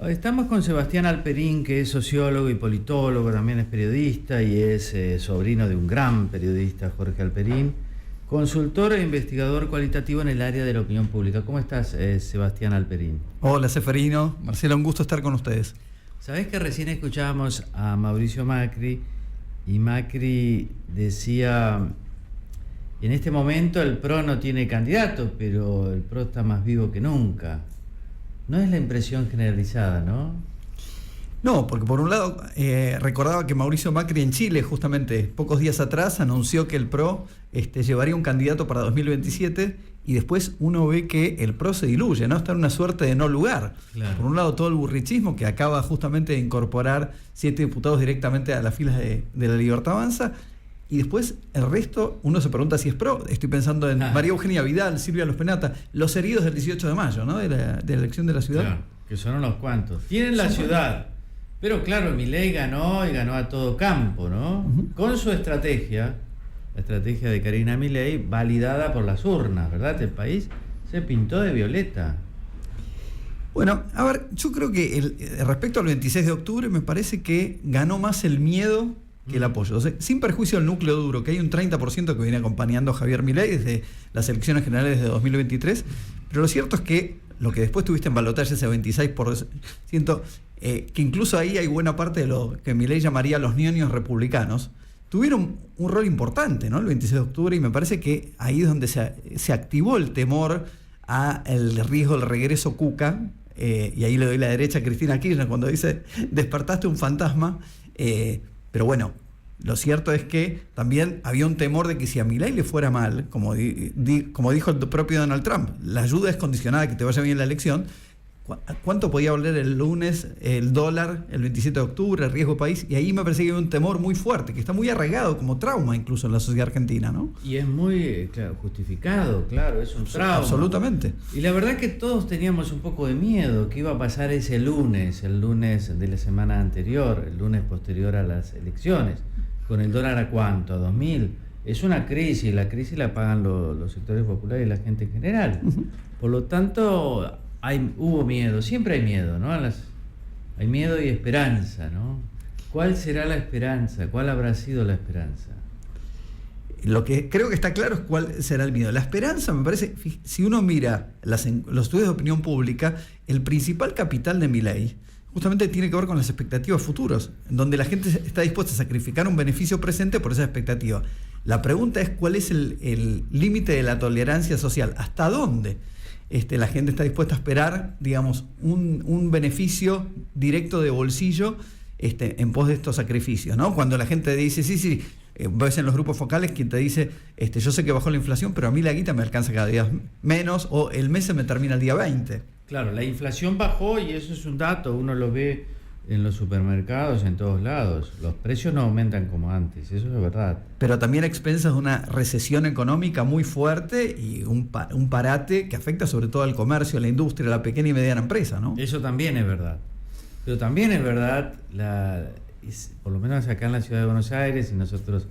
Estamos con Sebastián Alperín, que es sociólogo y politólogo, también es periodista y es sobrino de un gran periodista, Jorge Alperín, consultor e investigador cualitativo en el área de la opinión pública. ¿Cómo estás, Sebastián Alperín? Hola, Seferino. Marcelo, un gusto estar con ustedes. Sabés que recién escuchábamos a Mauricio Macri y Macri decía: en este momento el PRO no tiene candidato, pero el PRO está más vivo que nunca. No es la impresión generalizada, ¿no? No, porque por un lado recordaba que Mauricio Macri en Chile, justamente pocos días atrás, anunció que el PRO llevaría un candidato para 2027 y después uno ve que el PRO se diluye, ¿no? Está en una suerte de no lugar. Claro. Por un lado todo el burrichismo que acaba justamente de incorporar 7 diputados directamente a las filas de la Libertad Avanza. Y después el resto, uno se pregunta si es PRO. Estoy pensando en María Eugenia Vidal, Silvia Lospenata, los heridos del 18 de mayo, ¿no? de la elección de la ciudad. Claro, que son unos cuantos. Tienen la ciudad, pero claro, Milei ganó y ganó a todo campo, ¿no? Con su estrategia, la estrategia de Karina Milei, validada por las urnas, ¿verdad? El país se pintó de violeta. Bueno, a ver, yo creo que respecto al 26 de octubre me parece que ganó más el miedo que el apoyo. O sea, sin perjuicio del núcleo duro, que hay un 30% que viene acompañando a Javier Milei desde las elecciones generales de 2023, pero lo cierto es que lo que después tuviste en balotaje, ese 26%, que incluso ahí hay buena parte de lo que Milei llamaría los ñoños republicanos, tuvieron un rol importante, ¿no? El 26 de octubre, y me parece que ahí es donde se activó el temor a el riesgo del regreso Cuca, y ahí le doy la derecha a Cristina Kirchner cuando dice: despertaste un fantasma. Pero bueno, lo cierto es que también había un temor de que si a Milei le fuera mal, como dijo el propio Donald Trump, la ayuda es condicionada a que te vaya bien la elección. ¿Cuánto podía valer el lunes el dólar el 27 de octubre, el riesgo país? Y ahí me parece que hay un temor muy fuerte, que está muy arraigado como trauma incluso en la sociedad argentina, ¿no? Y es muy justificado, claro, es un trauma. Absolutamente. Y la verdad que todos teníamos un poco de miedo que iba a pasar ese lunes, el lunes de la semana anterior, el lunes posterior a las elecciones, con el dólar a ¿cuánto? A 2.000. Es una crisis, la crisis la pagan los sectores populares y la gente en general. Por lo tanto, hubo miedo, siempre hay miedo, ¿no? Hay miedo y esperanza, ¿no? ¿Cuál será la esperanza? ¿Cuál habrá sido la esperanza? Lo que creo que está claro es cuál será el miedo. La esperanza, me parece, si uno mira los estudios de opinión pública, el principal capital de Milei justamente tiene que ver con las expectativas futuras, donde la gente está dispuesta a sacrificar un beneficio presente por esa expectativa. La pregunta es cuál es el límite de la tolerancia social, hasta dónde la gente está dispuesta a esperar, digamos, un beneficio directo de bolsillo en pos de estos sacrificios, ¿no? Cuando la gente dice, sí, ves en los grupos focales quien te dice, yo sé que bajó la inflación, pero a mí la guita me alcanza cada día menos, o el mes se me termina el día 20. Claro, la inflación bajó y eso es un dato, uno lo ve en los supermercados, en todos lados. Los precios no aumentan como antes, eso es verdad. Pero también a expensas de una recesión económica muy fuerte y un parate que afecta sobre todo al comercio, a la industria, a la pequeña y mediana empresa, ¿no? Eso también es verdad. Pero también es verdad, por lo menos acá en la ciudad de Buenos Aires, y nosotros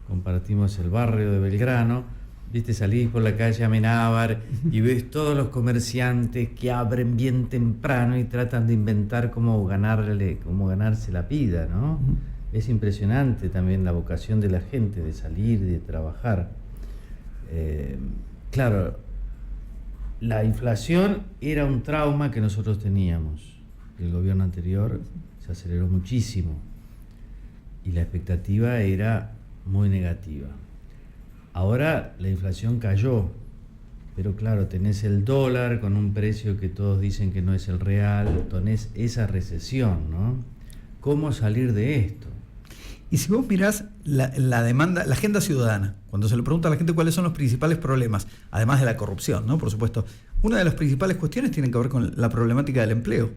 compartimos el barrio de Belgrano, viste, salís por la calle Amenábar y ves todos los comerciantes que abren bien temprano y tratan de inventar cómo ganarse la vida, ¿no? Es impresionante también la vocación de la gente de salir, de trabajar. Claro, la inflación era un trauma que nosotros teníamos. El gobierno anterior se aceleró muchísimo y la expectativa era muy negativa. Ahora la inflación cayó, pero claro, tenés el dólar con un precio que todos dicen que no es el real, tenés esa recesión, ¿no? ¿Cómo salir de esto? Y si vos mirás la demanda, la agenda ciudadana, cuando se le pregunta a la gente cuáles son los principales problemas, además de la corrupción, ¿no? Por supuesto, una de las principales cuestiones tiene que ver con la problemática del empleo,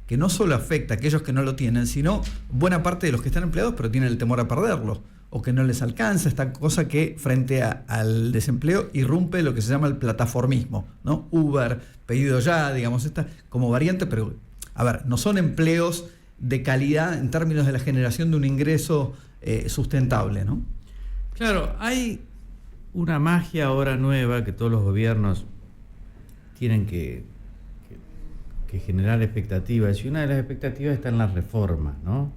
que no solo afecta a aquellos que no lo tienen, sino buena parte de los que están empleados, pero tienen el temor a perderlo, o que no les alcanza, esta cosa que frente al desempleo irrumpe lo que se llama el plataformismo, ¿no? Uber, pedido ya, digamos, esta como variante, pero a ver, no son empleos de calidad en términos de la generación de un ingreso sustentable, ¿no? Claro, hay una magia ahora nueva que todos los gobiernos tienen que generar expectativas, y una de las expectativas está en las reformas, ¿no?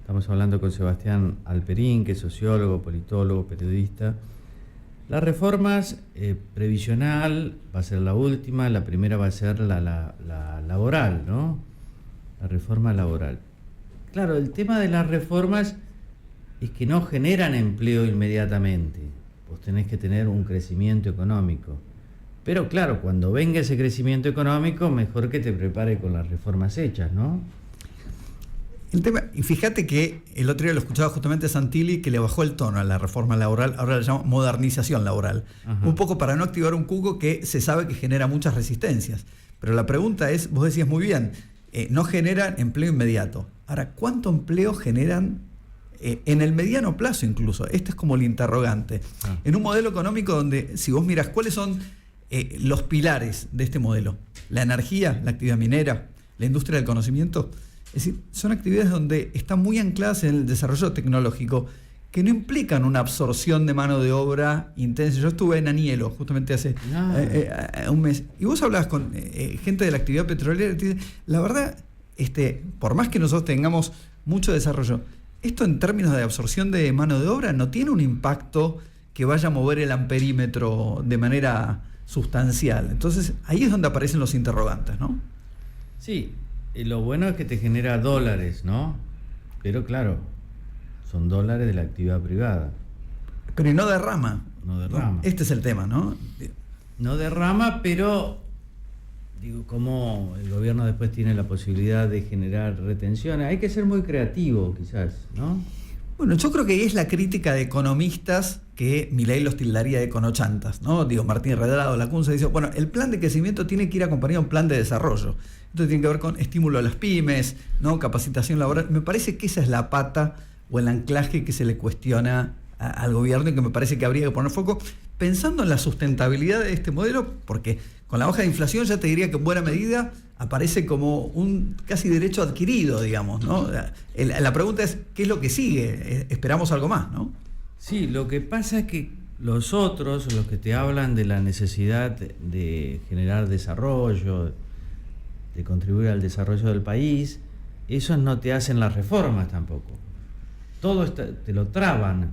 Estamos hablando con Sebastián Alperín, que es sociólogo, politólogo, periodista. Las reformas, previsional va a ser la última, la primera va a ser la laboral, ¿no? La reforma laboral. Claro, el tema de las reformas es que no generan empleo inmediatamente. Vos tenés que tener un crecimiento económico. Pero claro, cuando venga ese crecimiento económico, mejor que te prepare con las reformas hechas, ¿no? El tema, y fíjate que el otro día lo escuchaba justamente Santilli, que le bajó el tono a la reforma laboral, ahora le llama modernización laboral. Ajá. Un poco para no activar un cuco que se sabe que genera muchas resistencias. Pero la pregunta es, vos decías muy bien, no generan empleo inmediato. Ahora, ¿cuánto empleo generan en el mediano plazo incluso? Este es como el interrogante. En un modelo económico donde, si vos mirás, ¿cuáles son los pilares de este modelo? La energía, la actividad minera, la industria del conocimiento. Es decir, son actividades donde están muy ancladas en el desarrollo tecnológico, que no implican una absorción de mano de obra intensa. Yo estuve en Anielo justamente hace un mes, y vos hablabas con gente de la actividad petrolera, y te dice, la verdad, por más que nosotros tengamos mucho desarrollo, esto en términos de absorción de mano de obra no tiene un impacto que vaya a mover el amperímetro de manera sustancial. Entonces, ahí es donde aparecen los interrogantes, ¿no? Sí. Lo bueno es que te genera dólares, ¿no? Pero claro, son dólares de la actividad privada. Pero no derrama. No derrama. Este es el tema, ¿no? No derrama, pero digo, como el gobierno después tiene la posibilidad de generar retenciones, hay que ser muy creativo quizás, ¿no? Bueno, yo creo que es la crítica de economistas que Milei los tildaría de conochantas, ¿no? Digo, Martín Redrado, Lacunza dice, bueno, el plan de crecimiento tiene que ir acompañado de un plan de desarrollo. Esto tiene que ver con estímulo a las pymes, ¿no? Capacitación laboral. Me parece que esa es la pata o el anclaje que se le cuestiona al gobierno y que me parece que habría que poner foco pensando en la sustentabilidad de este modelo, porque con la baja de inflación ya te diría que en buena medida aparece como un casi derecho adquirido, digamos, ¿no? La pregunta es, ¿qué es lo que sigue? Esperamos algo más, ¿no? Sí, lo que pasa es que los otros, los que te hablan de la necesidad de generar desarrollo, de contribuir al desarrollo del país, esos no te hacen las reformas tampoco. Todo te lo traban.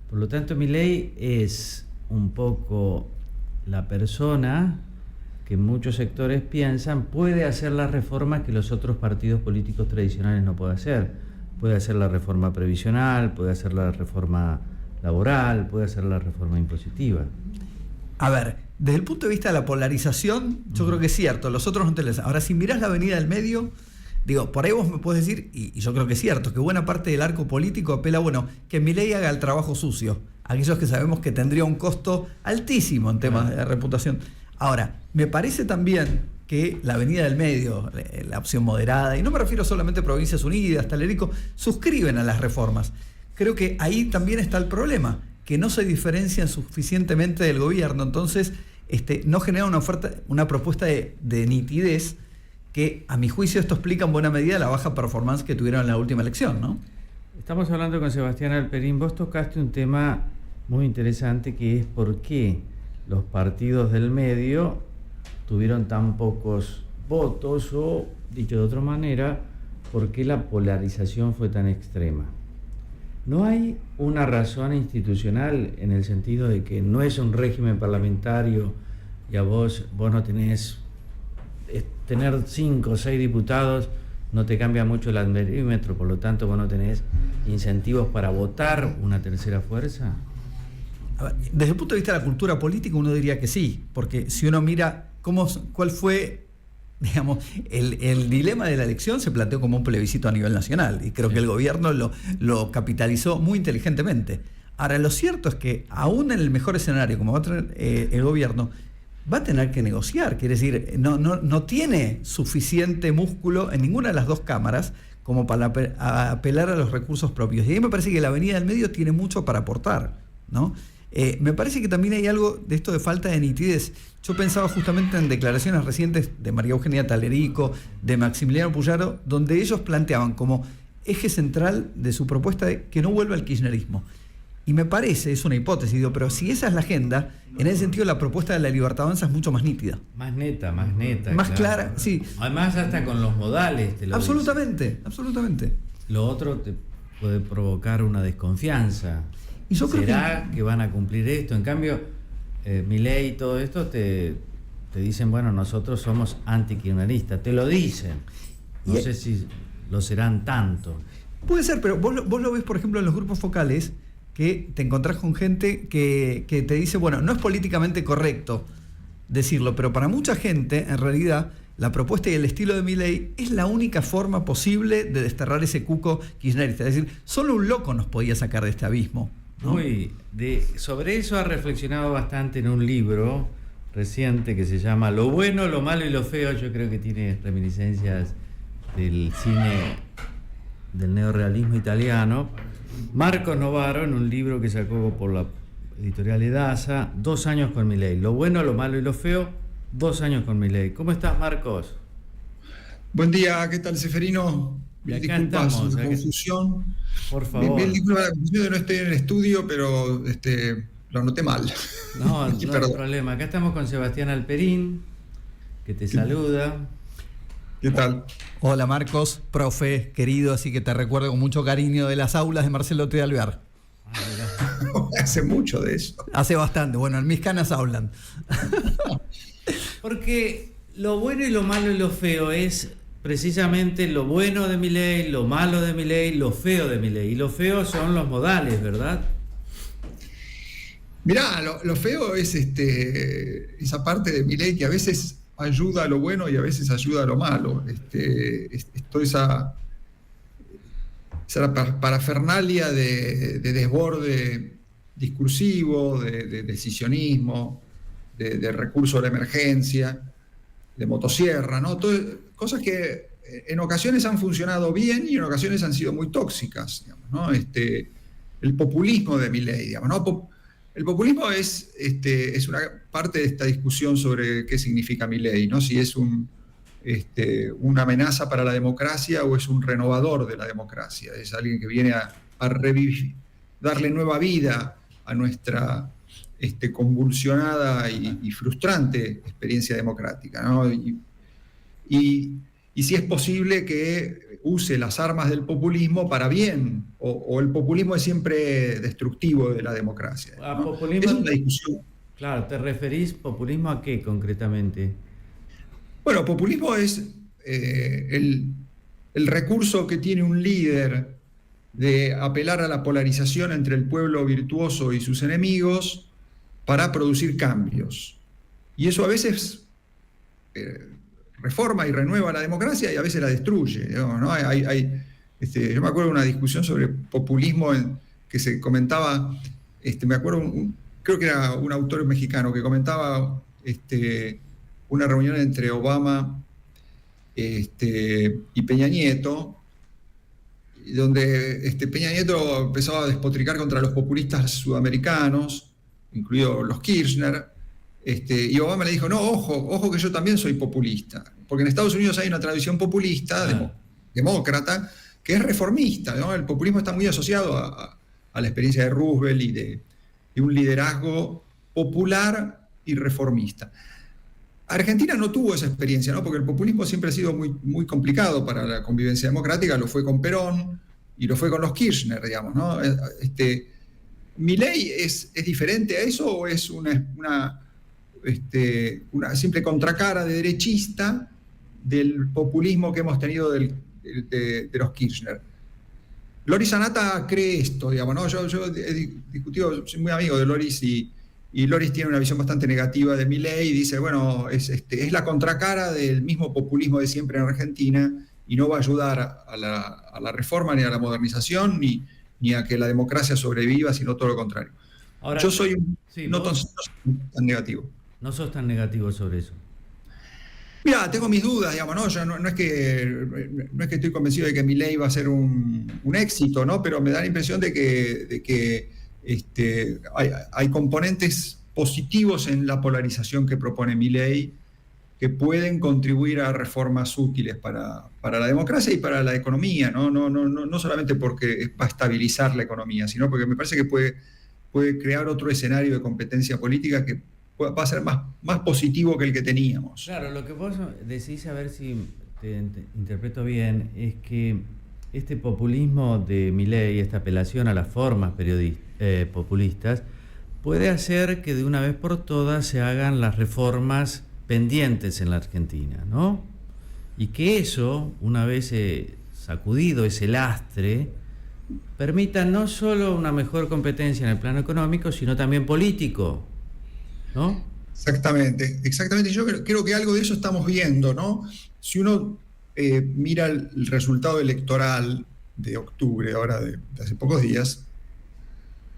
Por lo tanto, Milei es un poco la persona que en muchos sectores piensan puede hacer las reformas que los otros partidos políticos tradicionales no pueden hacer. Puede hacer la reforma previsional, puede hacer la reforma laboral, puede hacer la reforma impositiva. A ver, desde el punto de vista de la polarización, yo creo que es cierto, los otros no te les... Ahora, si mirás la avenida del medio, digo, por ahí vos me puedes decir, y yo creo que es cierto, que buena parte del arco político apela, bueno, que Milei haga el trabajo sucio, aquellos que sabemos que tendría un costo altísimo en temas de reputación. Ahora, me parece también que la avenida del medio, la opción moderada, y no me refiero solamente a Provincias Unidas, Talerico, suscriben a las reformas. Creo que ahí también está el problema, que no se diferencian suficientemente del gobierno, entonces no genera una propuesta de nitidez que, a mi juicio, esto explica en buena medida la baja performance que tuvieron en la última elección, ¿no? Estamos hablando con Sebastián Alperín. Vos tocaste un tema muy interesante, que es por qué los partidos del medio tuvieron tan pocos votos, o, dicho de otra manera, por qué la polarización fue tan extrema. ¿No hay una razón institucional en el sentido de que no es un régimen parlamentario y a vos no tenés... tener 5 o 6 diputados no te cambia mucho el amperímetro, por lo tanto vos no tenés incentivos para votar una tercera fuerza? A ver, desde el punto de vista de la cultura política uno diría que sí, porque si uno mira cuál fue, digamos, el dilema de la elección, se planteó como un plebiscito a nivel nacional, y creo que el gobierno lo capitalizó muy inteligentemente. Ahora, lo cierto es que aún en el mejor escenario, como va a tener el gobierno, va a tener que negociar, quiere decir, no tiene suficiente músculo en ninguna de las dos cámaras como para apelar a los recursos propios. Y ahí me parece que la avenida del medio tiene mucho para aportar, ¿no? Me parece que también hay algo de esto de falta de nitidez. Yo pensaba justamente en declaraciones recientes de María Eugenia Talerico, de Maximiliano Puyaro, donde ellos planteaban como eje central de su propuesta de que no vuelva el kirchnerismo. Y me parece, es una hipótesis, digo, pero si esa es la agenda, en ese sentido la propuesta de la Libertad Avanza es mucho más nítida. Más neta, más neta. Más claro. clara, sí. Además, hasta con los modales te lo Absolutamente, dice. absolutamente. Lo otro te puede provocar una desconfianza. Y yo creo ¿Será que van a cumplir esto? En cambio, Milei y todo esto te dicen, bueno, nosotros somos antikirchneristas. Te lo dicen. No sé si lo serán tanto. Puede ser, pero vos lo ves, por ejemplo, en los grupos focales, que te encontrás con gente que te dice, bueno, no es políticamente correcto decirlo, pero para mucha gente, en realidad, la propuesta y el estilo de Milei es la única forma posible de desterrar ese cuco kirchnerista. Es decir, solo un loco nos podía sacar de este abismo, ¿no? Sobre eso ha reflexionado bastante en un libro reciente que se llama Lo bueno, lo malo y lo feo. Yo creo que tiene reminiscencias del cine del neorrealismo italiano. Marcos Novaro, en un libro que sacó por la editorial Edasa, 2 años con Milei. Lo bueno, lo malo y lo feo, 2 años con Milei. ¿Cómo estás, Marcos? Buen día, ¿qué tal, Seferino? Disculpas la confusión. Por favor. Disculpa la confusión de no estoy en el estudio, pero lo anoté mal. No hay problema. Acá estamos con Sebastián Alperín, que te saluda. ¿Qué tal? Hola, Marcos, profe, querido, así que te recuerdo con mucho cariño de las aulas de Marcelo T. Alvear. Hace mucho de eso. Hace bastante. Bueno, en mis canas hablan. Porque lo bueno y lo malo y lo feo es precisamente lo bueno de Milei, lo malo de Milei, lo feo de Milei. Y lo feo son los modales, ¿verdad? Mirá, lo feo es esa parte de Milei que a veces ayuda a lo bueno y a veces ayuda a lo malo. Toda esa parafernalia de desborde discursivo, de decisionismo, de recurso a la emergencia, de motosierra, ¿no? Cosas que en ocasiones han funcionado bien y en ocasiones han sido muy tóxicas, digamos, ¿no? El populismo de Milei, digamos, ¿no? El populismo es una parte de esta discusión sobre qué significa Milei, ¿no? Si es una amenaza para la democracia o es un renovador de la democracia. Es alguien que viene a revivir, darle nueva vida a nuestra convulsionada y frustrante experiencia democrática, ¿no? Y si es posible que use las armas del populismo para bien, o el populismo es siempre destructivo de la democracia, ¿no? Populismo, es una discusión. Claro, ¿te referís populismo a qué concretamente? Bueno, populismo es el recurso que tiene un líder de apelar a la polarización entre el pueblo virtuoso y sus enemigos para producir cambios. Y eso a veces reforma y renueva la democracia y a veces la destruye, ¿no? Yo me acuerdo de una discusión sobre populismo que se comentaba, me acuerdo, creo que era un autor mexicano que comentaba una reunión entre Obama y Peña Nieto, donde Peña Nieto empezó a despotricar contra los populistas sudamericanos, incluidos los Kirchner, y Obama le dijo, no, ojo que yo también soy populista, porque en Estados Unidos hay una tradición populista, demócrata, que es reformista, ¿no? El populismo está muy asociado a la experiencia de Roosevelt y de un liderazgo popular y reformista. Argentina no tuvo esa experiencia, ¿no? Porque el populismo siempre ha sido muy, muy complicado para la convivencia democrática, lo fue con Perón y lo fue con los Kirchner, digamos, ¿no? ¿Milei es diferente a eso o es una simple contracara de derechista del populismo que hemos tenido de los Kirchner? Loris Anata cree esto, digamos, ¿no? Yo he discutido, soy muy amigo de Loris y Loris tiene una visión bastante negativa de Milei y dice, bueno, es la contracara del mismo populismo de siempre en Argentina y no va a ayudar a la reforma ni a la modernización ni a que la democracia sobreviva, sino todo lo contrario. Ahora, yo soy no tan negativo. No sos tan negativo sobre eso. Mira, tengo mis dudas, digamos, ¿no? Yo no es que estoy convencido de que Milei va a ser un éxito, ¿no? Pero me da la impresión de que hay componentes positivos en la polarización que propone Milei, que pueden contribuir a reformas útiles para la democracia y para la economía, no solamente porque va a estabilizar la economía, sino porque me parece que puede crear otro escenario de competencia política que va a ser más positivo que el que teníamos. Claro, lo que vos decís, a ver si te interpreto bien, es que este populismo de Milei, esta apelación a las formas populistas, puede hacer que de una vez por todas se hagan las reformas pendientes en la Argentina, ¿no? Y que eso, una vez sacudido ese lastre, permita no solo una mejor competencia en el plano económico, sino también político, ¿no? Exactamente. Yo creo que algo de eso estamos viendo, ¿no? Si uno mira el resultado electoral de octubre, ahora de hace pocos días,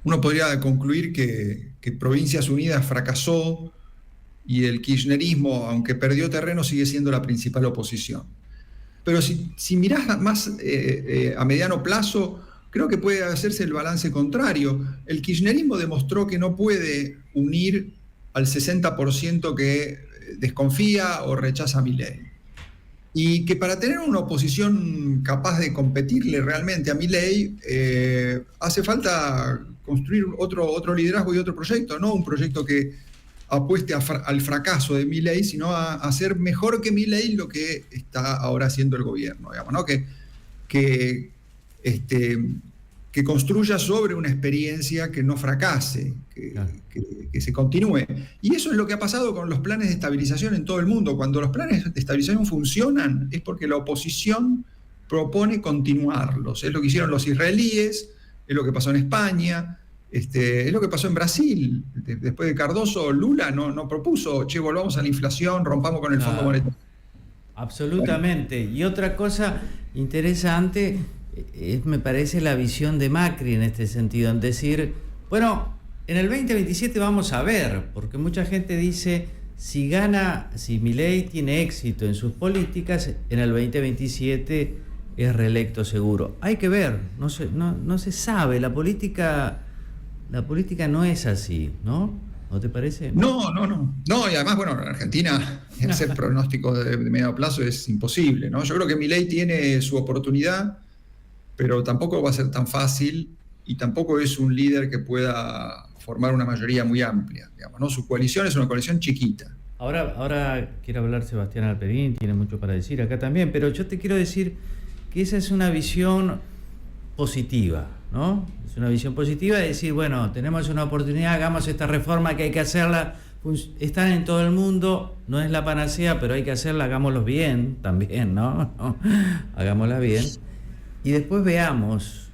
uno podría concluir que Provincias Unidas fracasó y el kirchnerismo, aunque perdió terreno, sigue siendo la principal oposición. Pero si mirás más a mediano plazo, creo que puede hacerse el balance contrario. El kirchnerismo demostró que no puede unir al 60% que desconfía o rechaza a Milei. Y que para tener una oposición capaz de competirle realmente a Milei, hace falta construir otro liderazgo y otro proyecto, no un proyecto que apueste al fracaso de Milei, sino a hacer mejor que Milei lo que está ahora haciendo el gobierno, digamos, ¿no? Que construya sobre una experiencia que no fracase, que se continúe. Y eso es lo que ha pasado con los planes de estabilización en todo el mundo. Cuando los planes de estabilización funcionan, es porque la oposición propone continuarlos. Es lo que hicieron los israelíes, es lo que pasó en España, es lo que pasó en Brasil. Después de Cardoso, Lula no propuso, volvamos a la inflación, rompamos con el Fondo Monetario. Absolutamente. Y otra cosa interesante es, me parece, la visión de Macri en este sentido, en decir, bueno, en el 2027 vamos a ver, porque mucha gente dice, si Milei tiene éxito en sus políticas, en el 2027 es reelecto seguro. Hay que ver, no se sabe, la política no es así, ¿no? ¿No te parece? No, y además, bueno, en Argentina hacer pronósticos de medio plazo es imposible, ¿no? Yo creo que Milei tiene su oportunidad, pero tampoco va a ser tan fácil y tampoco es un líder que pueda formar una mayoría muy amplia, digamos, ¿no? Su coalición es una coalición chiquita. Ahora quiere hablar Sebastián Alperín, tiene mucho para decir acá también, pero yo te quiero decir que esa es una visión positiva, ¿no? Es una visión positiva de decir, bueno, tenemos una oportunidad, hagamos esta reforma que hay que hacerla, están en todo el mundo, no es la panacea, pero hay que hacerla, hagámoslo bien también, ¿no? Hagámosla bien. Y después veamos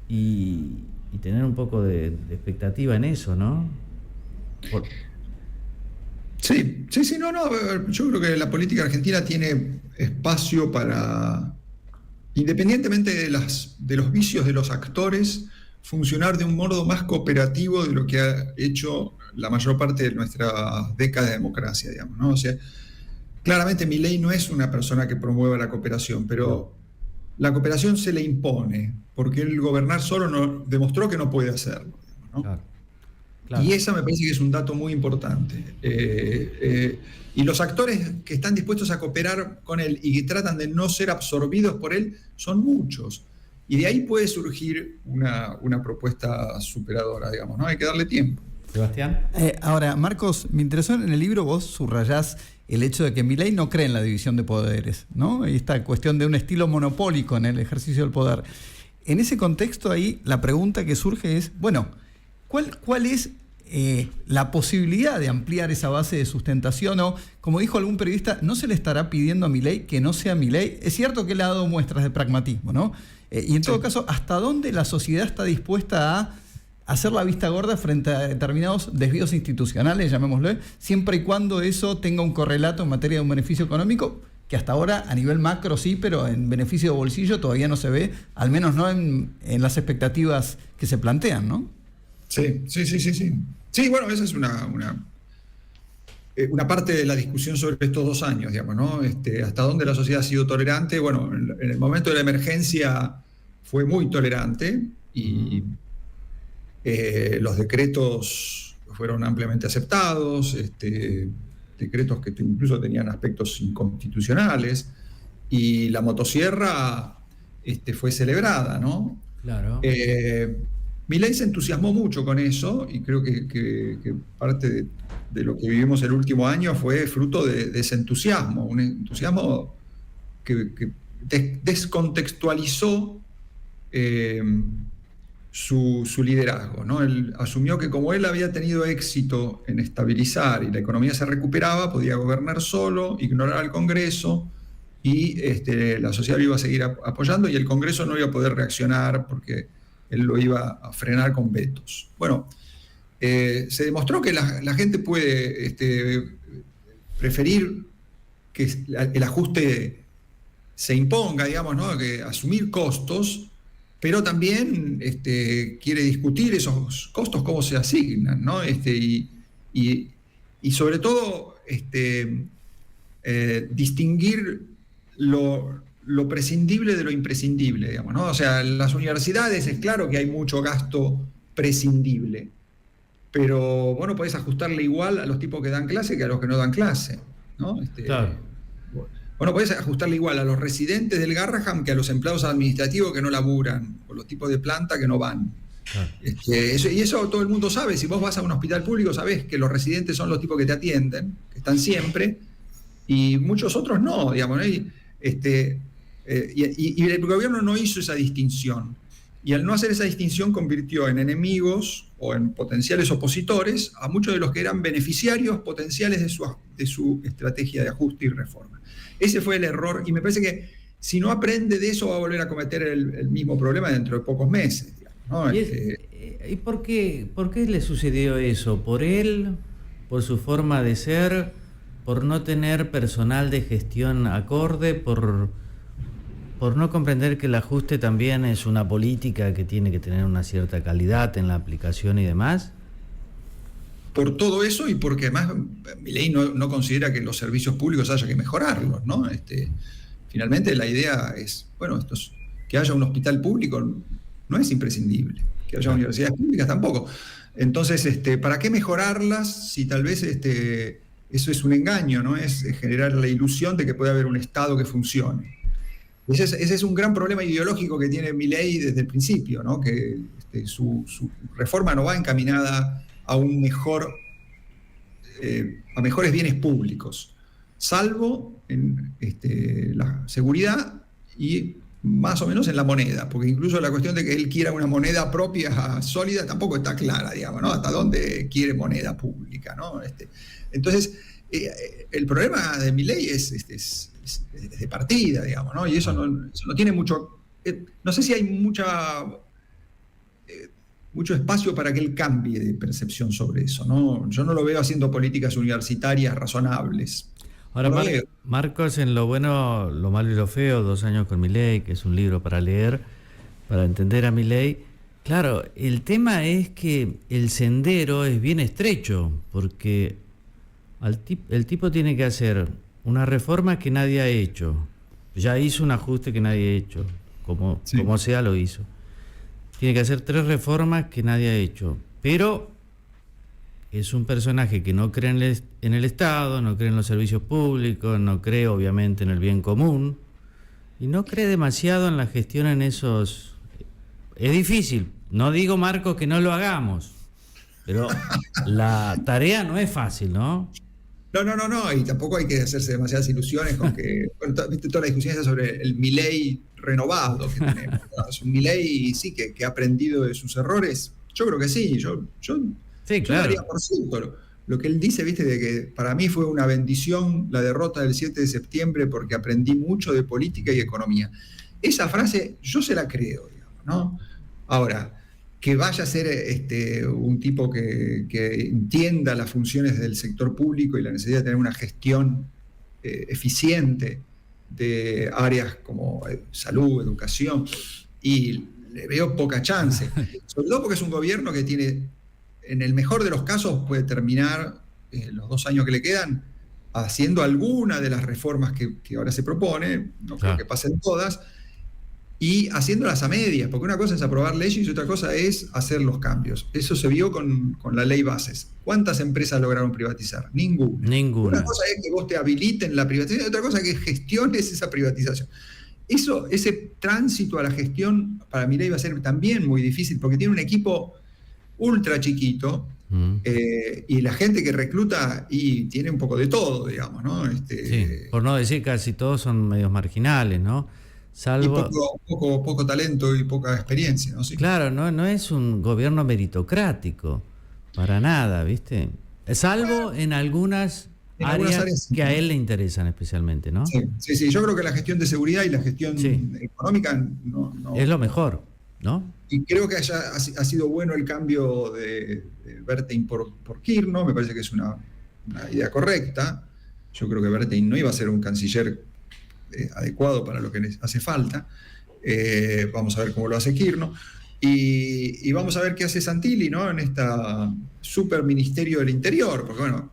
y tener un poco de expectativa en eso, ¿no? Sí, no. Yo creo que la política argentina tiene espacio para, independientemente de los vicios de los actores, funcionar de un modo más cooperativo de lo que ha hecho la mayor parte de nuestra década de democracia, digamos, ¿no? O sea, claramente Milei no es una persona que promueva la cooperación, pero la cooperación se le impone, porque el gobernar solo demostró que no puede hacerlo, ¿no? Claro. Y esa me parece que es un dato muy importante. Y los actores que están dispuestos a cooperar con él y que tratan de no ser absorbidos por él son muchos. Y de ahí puede surgir una propuesta superadora, digamos, ¿no? Hay que darle tiempo. Sebastián. Ahora, Marcos, me interesó en el libro, vos subrayás el hecho de que Milei no cree en la división de poderes, ¿no? Y esta cuestión de un estilo monopólico en el ejercicio del poder. En ese contexto ahí, la pregunta que surge es, bueno, ¿cuál es la posibilidad de ampliar esa base de sustentación? O, como dijo algún periodista, ¿no se le estará pidiendo a Milei que no sea Milei? Es cierto que él ha dado muestras de pragmatismo, ¿no? Y en todo caso, ¿hasta dónde la sociedad está dispuesta a hacer la vista gorda frente a determinados desvíos institucionales, llamémoslo, siempre y cuando eso tenga un correlato en materia de un beneficio económico, que hasta ahora a nivel macro sí, pero en beneficio de bolsillo todavía no se ve, al menos no en las expectativas que se plantean, ¿no? Sí. Sí, bueno, esa es una parte de la discusión sobre estos 2 años, digamos, ¿no? Hasta dónde la sociedad ha sido tolerante. Bueno, en el momento de la emergencia fue muy tolerante y los decretos fueron ampliamente aceptados, decretos que incluso tenían aspectos inconstitucionales, y la motosierra fue celebrada, ¿no? Claro. Milei se entusiasmó mucho con eso, y creo que parte de lo que vivimos el último año fue fruto de ese entusiasmo, un entusiasmo que descontextualizó su liderazgo, ¿no? Él asumió que como él había tenido éxito en estabilizar y la economía se recuperaba, podía gobernar solo, ignorar al Congreso, y la sociedad lo iba a seguir apoyando, y el Congreso no iba a poder reaccionar porque él lo iba a frenar con vetos. Bueno, se demostró que la gente puede preferir que el ajuste se imponga, digamos, ¿no? Que asumir costos, pero también quiere discutir esos costos, cómo se asignan, ¿no? Y sobre todo distinguir lo prescindible de lo imprescindible, digamos, ¿no? O sea, en las universidades es claro que hay mucho gasto prescindible, pero vos no podés ajustarle igual a los tipos que dan clase que a los que no dan clase, ¿no? Claro. Vos no podés ajustarle igual a los residentes del Garraham que a los empleados administrativos que no laburan, o los tipos de planta que no van. Claro. Y eso todo el mundo sabe. Si vos vas a un hospital público, sabés que los residentes son los tipos que te atienden, que están siempre, y muchos otros no, digamos, ¿no? Y el gobierno no hizo esa distinción. Y al no hacer esa distinción convirtió en enemigos o en potenciales opositores a muchos de los que eran beneficiarios potenciales de su estrategia de ajuste y reforma. Ese fue el error, y me parece que si no aprende de eso va a volver a cometer el mismo problema dentro de pocos meses, digamos, ¿no? ¿Y por qué le sucedió eso? ¿Por él? ¿Por su forma de ser? ¿Por no tener personal de gestión acorde? ¿Por no comprender que el ajuste también es una política que tiene que tener una cierta calidad en la aplicación y demás? Por todo eso, y porque además Milei no considera que los servicios públicos haya que mejorarlos, ¿no? Finalmente la idea es, bueno, que haya un hospital público no es imprescindible, que haya universidades públicas tampoco. Entonces, ¿para qué mejorarlas si tal vez eso es un engaño, ¿no? Es generar la ilusión de que puede haber un Estado que funcione. Ese es un gran problema ideológico que tiene Milei desde el principio, ¿no? Que su reforma no va encaminada a a mejores bienes públicos, salvo en la seguridad y más o menos en la moneda, porque incluso la cuestión de que él quiera una moneda propia sólida tampoco está clara, digamos, ¿no? Hasta dónde quiere moneda pública, ¿no? Entonces, el problema de Milei es de partida, digamos, ¿no? Y eso no tiene mucho... no sé si hay mucho espacio para que él cambie de percepción sobre eso, ¿no? Yo no lo veo haciendo políticas universitarias razonables. Ahora, Marcos, en Lo bueno, lo malo y lo feo, 2 años con Milei, que es un libro para leer, para entender a Milei. Claro, el tema es que el sendero es bien estrecho, porque el tipo tiene que hacer una reforma que nadie ha hecho. Ya hizo un ajuste que nadie ha hecho, como sea lo hizo. Tiene que hacer 3 reformas que nadie ha hecho, pero es un personaje que no cree en el Estado, no cree en los servicios públicos, no cree obviamente en el bien común, y no cree demasiado en la gestión en esos... Es difícil, no digo, Marcos, que no lo hagamos, pero la tarea no es fácil, ¿no? No, y tampoco hay que hacerse demasiadas ilusiones con que... Bueno, viste toda la discusión esa sobre el Milei renovado que tenemos. Es un Milei, sí, que ha aprendido de sus errores. Yo creo que sí, yo daría por cierto lo que él dice, viste, de que para mí fue una bendición la derrota del 7 de septiembre porque aprendí mucho de política y economía. Esa frase yo se la creo, digamos, ¿no? Ahora, que vaya a ser un tipo que entienda las funciones del sector público y la necesidad de tener una gestión eficiente de áreas como salud, educación, y le veo poca chance, sobre todo porque es un gobierno que tiene, en el mejor de los casos, puede terminar los 2 años que le quedan haciendo alguna de las reformas que ahora se propone, no creo que pasen todas, y haciéndolas a medias, porque una cosa es aprobar leyes y otra cosa es hacer los cambios. Eso se vio con la ley Bases. ¿Cuántas empresas lograron privatizar? Ninguna. Ninguna. Una cosa es que vos te habiliten la privatización y otra cosa es que gestiones esa privatización. Ese tránsito a la gestión para Milei va a ser también muy difícil porque tiene un equipo ultra chiquito y la gente que recluta y tiene un poco de todo, digamos, ¿no? Sí, por no decir casi todos son medios marginales, ¿no? Salvo... Y poco talento y poca experiencia, ¿no? Sí. Claro, no es un gobierno meritocrático, para nada, ¿viste? Salvo en algunas áreas que a él le interesan especialmente, ¿no? Sí, yo creo que la gestión de seguridad y la gestión económica no es lo mejor, ¿no? Y creo que ha sido bueno el cambio de Bertein por Kirchner, me parece que es una idea correcta. Yo creo que Bertein no iba a ser un canciller adecuado para lo que les hace falta. Vamos a ver cómo lo hace Kirchner. Y vamos a ver qué hace Santilli, ¿no? En esta super ministerio del Interior, porque bueno,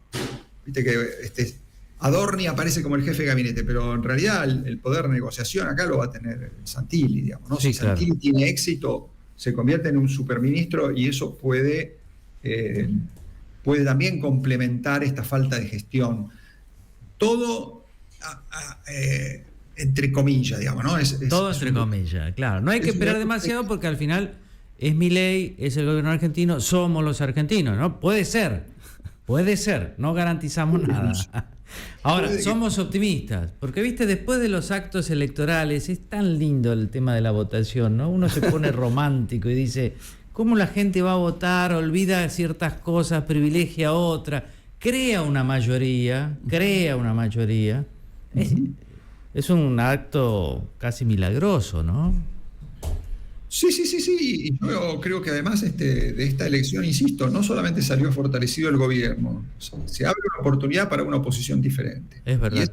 viste que Adorni aparece como el jefe de gabinete, pero en realidad el poder de negociación acá lo va a tener Santilli, digamos, ¿no? Sí, si Santilli tiene éxito, se convierte en un superministro y eso puede también complementar esta falta de gestión. Todo entre comillas, digamos, ¿no? Todo entre comillas, claro. No hay que esperar demasiado porque al final es Milei, es el gobierno argentino, somos los argentinos, ¿no? Puede ser, no garantizamos nada. Ahora, somos optimistas, porque viste, después de los actos electorales es tan lindo el tema de la votación, ¿no? Uno se pone romántico y dice, ¿cómo la gente va a votar? Olvida ciertas cosas, privilegia otras, crea una mayoría. Es un acto casi milagroso, ¿no? Sí. Y yo creo que además de esta elección, insisto, no solamente salió fortalecido el gobierno, se abre una oportunidad para una oposición diferente. Es verdad.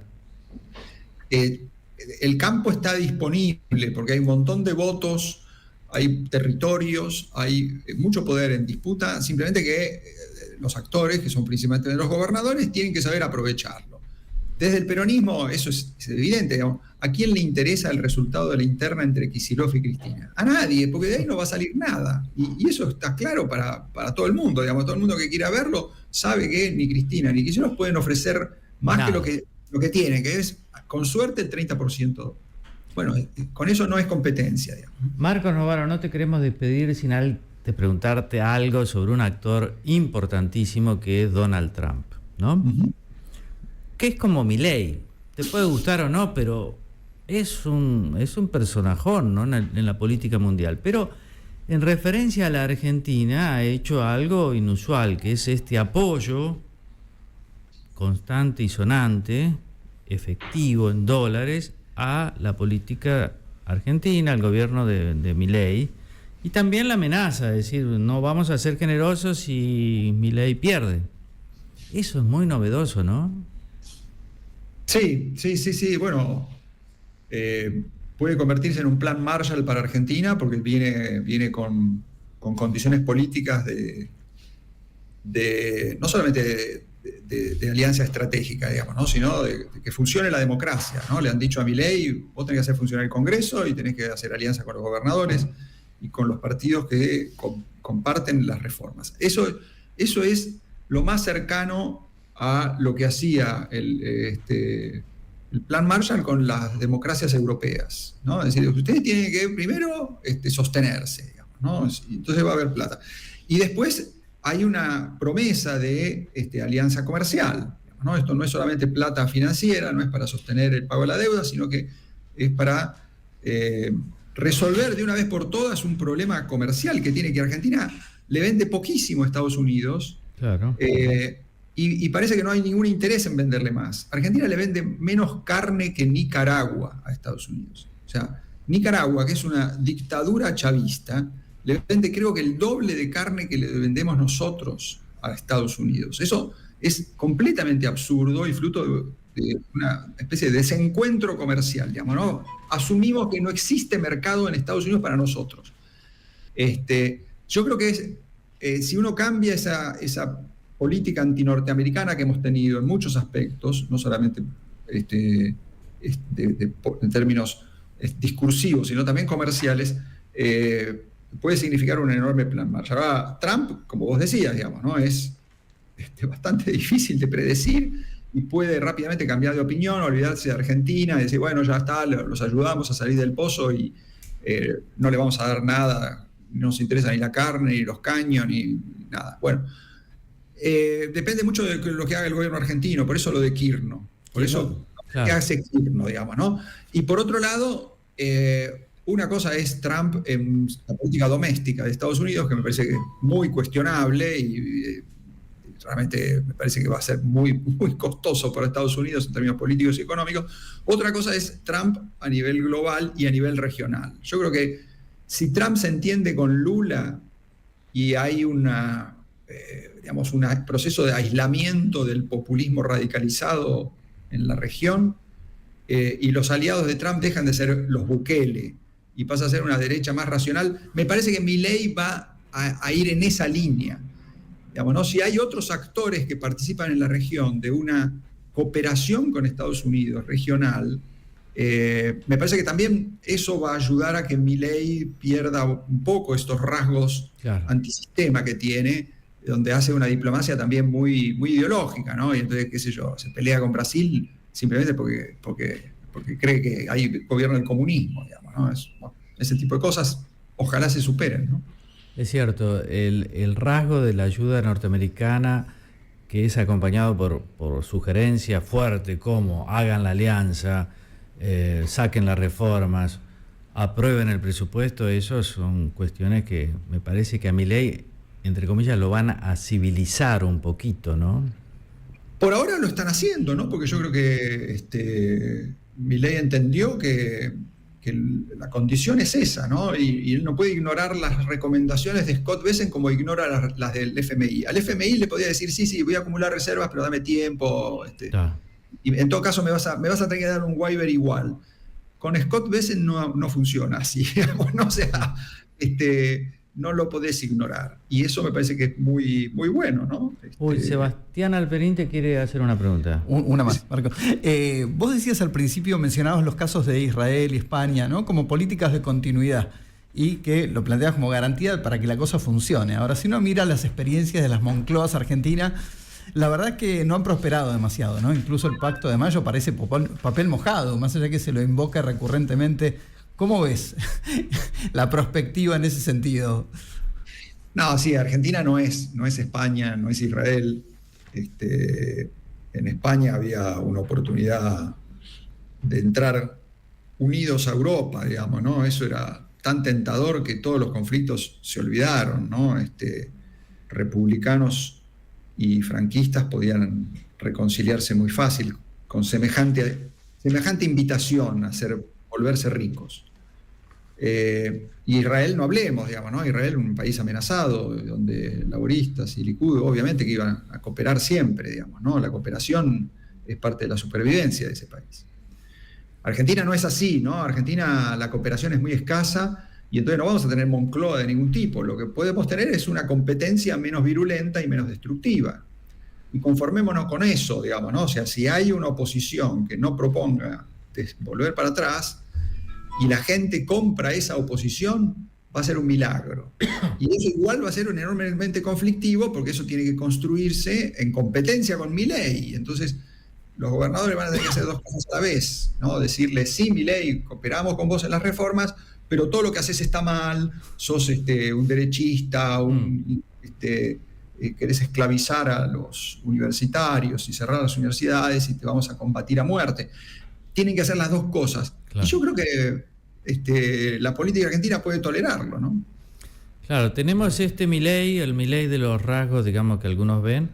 El campo está disponible porque hay un montón de votos, hay territorios, hay mucho poder en disputa, simplemente que los actores, que son principalmente los gobernadores, tienen que saber aprovecharlo. Desde el peronismo, eso es evidente, digamos. ¿A quién le interesa el resultado de la interna entre Kicillof y Cristina? A nadie, porque de ahí no va a salir nada. Y eso está claro para todo el mundo, digamos. Todo el mundo que quiera verlo sabe que ni Cristina ni Kicillof pueden ofrecer más que lo que tienen, que es, con suerte, el 30%. Bueno, con eso no es competencia, digamos. Marcos Novaro, no te queremos despedir sin de preguntarte algo sobre un actor importantísimo que es Donald Trump, ¿no? Uh-huh. Que es como Milei, te puede gustar o no, pero es un personajón, ¿no? en la política mundial. Pero en referencia a la Argentina ha hecho algo inusual, que es este apoyo constante y sonante, efectivo en dólares, a la política argentina, al gobierno de Milei, y también la amenaza, es decir, no vamos a ser generosos si Milei pierde. Eso es muy novedoso, ¿no? Sí. Bueno, puede convertirse en un plan Marshall para Argentina porque viene con condiciones políticas no solamente de alianza estratégica, digamos, ¿no? Sino de que funcione la democracia, ¿no? Le han dicho a Milei, vos tenés que hacer funcionar el Congreso y tenés que hacer alianza con los gobernadores y con los partidos que comparten las reformas. Eso es lo más cercano a lo que hacía el plan Marshall con las democracias europeas, ¿no? Es decir, ustedes tienen que primero sostenerse, digamos, ¿no? Y entonces va a haber plata. Y después hay una promesa de alianza comercial, ¿no? Esto no es solamente plata financiera, no es para sostener el pago de la deuda, sino que es para resolver de una vez por todas un problema comercial que tiene, que Argentina le vende poquísimo a Estados Unidos. Claro. Y parece que no hay ningún interés en venderle más. Argentina le vende menos carne que Nicaragua a Estados Unidos. O sea, Nicaragua, que es una dictadura chavista, le vende creo que el doble de carne que le vendemos nosotros a Estados Unidos. Eso es completamente absurdo y fruto de una especie de desencuentro comercial, digamos, ¿no? Asumimos que no existe mercado en Estados Unidos para nosotros. Yo creo que si uno cambia esa política antinorteamericana que hemos tenido en muchos aspectos, no solamente en términos discursivos, sino también comerciales, puede significar un enorme plan Marshall. Ahora, Trump, como vos decías, digamos, ¿no? Es bastante difícil de predecir y puede rápidamente cambiar de opinión, olvidarse de Argentina y decir, bueno, ya está, los ayudamos a salir del pozo y no le vamos a dar nada, no nos interesa ni la carne, ni los caños, ni nada. Bueno, depende mucho de lo que haga el gobierno argentino, por eso lo de Kirchner, por eso claro, ¿qué hace Kirchner, digamos, ¿no? Y por otro lado, una cosa es Trump en la política doméstica de Estados Unidos, que me parece que es muy cuestionable y realmente me parece que va a ser muy, muy costoso para Estados Unidos en términos políticos y económicos. Otra cosa es Trump a nivel global y a nivel regional. Yo creo que si Trump se entiende con Lula y hay digamos, un proceso de aislamiento del populismo radicalizado en la región, y los aliados de Trump dejan de ser los Bukele y pasa a ser una derecha más racional, me parece que Milei va a ir en esa línea. Digamos, ¿no? Si hay otros actores que participan en la región de una cooperación con Estados Unidos regional, me parece que también eso va a ayudar a que Milei pierda un poco estos rasgos antisistema que tiene, donde hace una diplomacia también muy, muy ideológica, ¿no? Y entonces, qué sé yo, se pelea con Brasil simplemente porque cree que hay gobierno del comunismo, digamos, ¿no? Ese tipo de cosas ojalá se superen, ¿no? Es cierto, el rasgo de la ayuda norteamericana que es acompañado por sugerencias fuertes como hagan la alianza, saquen las reformas, aprueben el presupuesto, eso son cuestiones que me parece que a Milei, entre comillas, lo van a civilizar un poquito, ¿no? Por ahora lo están haciendo, ¿no? Porque yo creo que Milei entendió que la condición es esa, ¿no? Y él no puede ignorar las recomendaciones de Scott Bessent como ignora las del FMI. Al FMI le podía decir, sí, voy a acumular reservas, pero dame tiempo. Y en todo caso me vas a tener que dar un waiver igual. Con Scott Bessent no funciona así, digamos, ¿no? O sea, no lo podés ignorar. Y eso me parece que es muy, muy bueno, ¿no? Sebastián Alperín te quiere hacer una pregunta. Una más, Marco. Vos decías al principio, mencionabas los casos de Israel y España, ¿no? Como políticas de continuidad y que lo planteabas como garantía para que la cosa funcione. Ahora, si uno mira las experiencias de las Moncloas argentinas, la verdad que no han prosperado demasiado, ¿no? Incluso el Pacto de Mayo parece papel mojado, más allá que se lo invoca recurrentemente. ¿Cómo ves la perspectiva en ese sentido? No, sí, Argentina no es España, no es Israel. En España había una oportunidad de entrar unidos a Europa, digamos, ¿no? Eso era tan tentador que todos los conflictos se olvidaron, ¿no? Republicanos y franquistas podían reconciliarse muy fácil con semejante invitación a volverse ricos. Israel no hablemos, digamos, ¿no? Israel un país amenazado, donde laboristas y Likud obviamente que iban a cooperar siempre, digamos, ¿no? La cooperación es parte de la supervivencia de ese país. Argentina no es así, ¿no? Argentina la cooperación es muy escasa y entonces no vamos a tener Moncloa de ningún tipo. Lo que podemos tener es una competencia menos virulenta y menos destructiva. Y conformémonos con eso, digamos, ¿no? O sea, si hay una oposición que no proponga volver para atrás, y la gente compra esa oposición, va a ser un milagro. Y eso igual va a ser enormemente conflictivo, porque eso tiene que construirse en competencia con Milei. Entonces, los gobernadores van a tener que hacer dos cosas a la vez, ¿no? Decirle, sí, Milei, cooperamos con vos en las reformas, pero todo lo que haces está mal, sos un derechista, querés esclavizar a los universitarios y cerrar las universidades y te vamos a combatir a muerte. Tienen que hacer las dos cosas. Claro. Y yo creo que la política argentina puede tolerarlo, ¿no? Claro, tenemos Milei, el Milei de los rasgos, digamos, que algunos ven,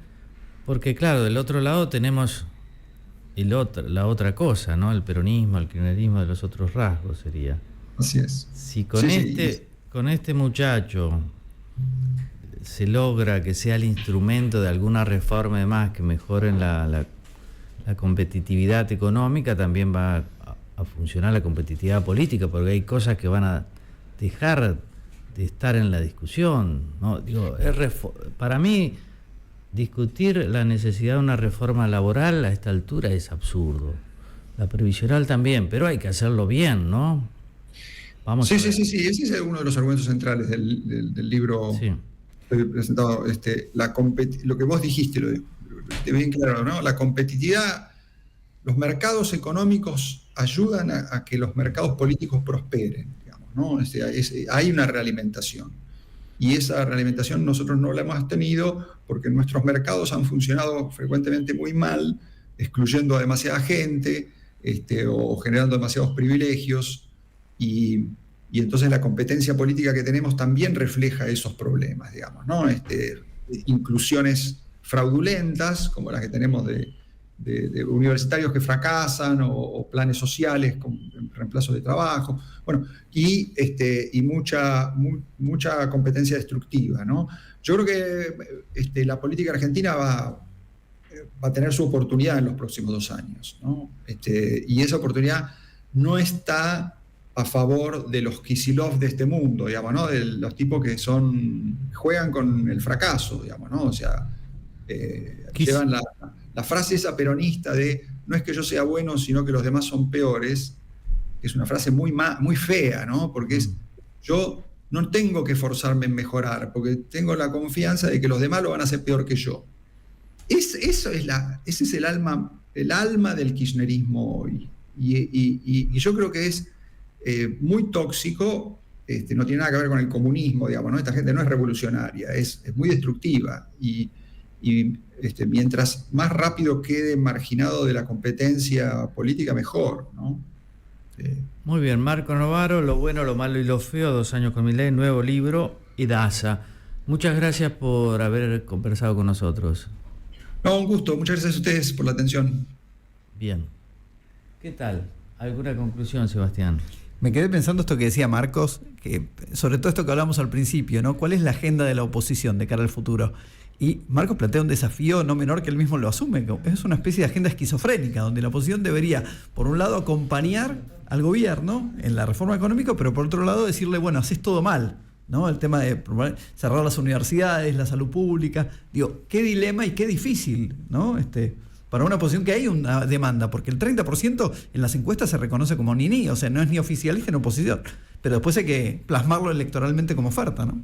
porque claro, del otro lado tenemos la otra cosa, ¿no? El peronismo, el kirchnerismo de los otros rasgos sería. Así es. Si con este muchacho se logra que sea el instrumento de alguna reforma de más que mejoren la competitividad económica, también va a funcionar la competitividad política, porque hay cosas que van a dejar de estar en la discusión, ¿no? Digo, para mí, discutir la necesidad de una reforma laboral a esta altura es absurdo. La previsional también, pero hay que hacerlo bien, ¿no? Vamos Sí, a sí, ver. sí, sí, ese es uno de los argumentos centrales del libro Sí. presentado. Lo que vos dijiste, lo dijiste bien claro, ¿no? La competitividad, los mercados económicos ayudan a que los mercados políticos prosperen, digamos, ¿no? Hay una realimentación. Y esa realimentación nosotros no la hemos tenido porque nuestros mercados han funcionado frecuentemente muy mal, excluyendo a demasiada gente, o generando demasiados privilegios. Y, y entonces la competencia política que tenemos también refleja esos problemas, digamos, ¿no? Inclusiones fraudulentas, como las que tenemos de universitarios que fracasan, o planes sociales con reemplazo de trabajo, bueno, y mucha competencia destructiva, ¿no? Yo creo que la política argentina va a tener su oportunidad en los próximos 2 años, ¿no? Y esa oportunidad no está a favor de los Kicillof de este mundo, digamos, ¿no? De los tipos que juegan con el fracaso, digamos, ¿no? O sea, llevan la frase esa peronista de no es que yo sea bueno, sino que los demás son peores, que es una frase muy fea, ¿no? Porque yo no tengo que forzarme en mejorar, porque tengo la confianza de que los demás lo van a hacer peor que yo. Ese es el alma del kirchnerismo hoy. Y yo creo que es muy tóxico, no tiene nada que ver con el comunismo, digamos, ¿no? Esta gente no es revolucionaria, es muy destructiva. Y mientras más rápido quede marginado de la competencia política, mejor, ¿no? Muy bien, Marco Novaro, Lo bueno, lo malo y lo feo, 2 años con Milei, nuevo libro y DASA. Muchas gracias por haber conversado con nosotros. No, un gusto. Muchas gracias a ustedes por la atención. Bien. ¿Qué tal? ¿Alguna conclusión, Sebastián? Me quedé pensando esto que decía Marcos, que sobre todo esto que hablamos al principio, ¿no? ¿Cuál es la agenda de la oposición de cara al futuro? Y Marcos plantea un desafío no menor que él mismo lo asume. Es una especie de agenda esquizofrénica, donde la oposición debería, por un lado, acompañar al gobierno en la reforma económica, pero por otro lado decirle, bueno, haces todo mal, ¿no? El tema de cerrar las universidades, la salud pública. Digo, qué dilema y qué difícil, ¿no? Para una oposición que hay una demanda, porque el 30% en las encuestas se reconoce como ni, o sea, no es ni oficialista ni oposición, pero después hay que plasmarlo electoralmente como oferta, ¿no?